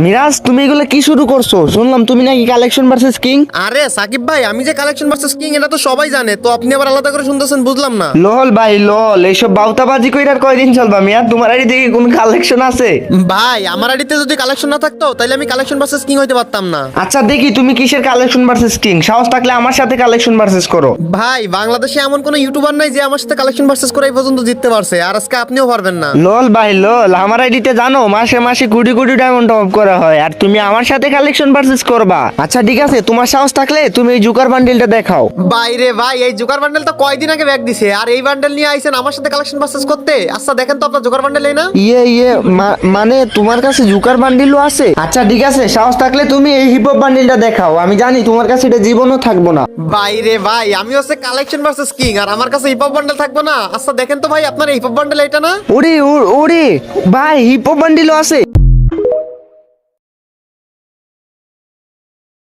মিরাজ, তুমি এগুলো কি শুরু করছো? শুনলাম তুমি নাকি কালেকশন ভার্সেস কিং। আরে সাকিব ভাই, আমি যে কালেকশন ভার্সেস কিং এটা তো সবাই জানে, তো আপনি আবার আলাদা করে শুনতেছেন, বুঝলাম না। লল ভাই লল, এইসব বাউতাবাজি কইরার কয়দিন চলবা মিয়া? তোমার আইডি থেকে কোন কালেকশন আছে? ভাই আমার আইডিতে যদি কালেকশন না থাকতো তাহলে আমি কালেকশন ভার্সেস কিং হইতে পারতাম না। আচ্ছা দেখি তুমি কিসের কালেকশন ভার্সেস কিং। সাহস থাকলে আমার সাথে কালেকশন ভার্সেস করো। ভাই বাংলাদেশে এমন কোনো ইউটিউবার নাই যে আমার সাথে কালেকশন ভার্সেস করে এই পর্যন্ত জিততে পারছে, আর আজকে আপনিও পারবেন না। লল ভাই লল, আমার আইডিতে জানো মাসে মাসে কোটি কোটি ডায়মন্ড টপ করা হয়, আর তুমি আমার সাথে কালেকশন ভার্সেস করবা? আচ্ছা ঠিক আছে, তোমার সাহস থাকলে তুমি এই জোকার বান্ডিলটা দেখাও। বাইরে ভাই, এই জোকার বান্ডেল তো কয়দিন আগে ব্যাগ দিছে, আর এই বান্ডেল নিয়ে আইছেন আমার সাথে কালেকশন ভার্সেস করতে? আচ্ছা দেখেন তো আপনার জোকার বান্ডেল এই না? মানে তোমার কাছে জোকার বান্ডিলও আছে? আচ্ছা ঠিক আছে, সাহস থাকলে তুমি এই হিপ হপ বান্ডিলটা দেখাও। আমি জানি তোমার কাছে এটা জীবনও থাকবো না। বাইরে ভাই, আমি হচ্ছে কালেকশন ভার্সেস কিং, আর আমার কাছে হিপ হপ বান্ডেল থাকবো না? আচ্ছা দেখেন তো ভাই, আপনার হিপ হপ বান্ডেল এটা না? ওরে ভাই, হিপ হপ বান্ডিলও আছে?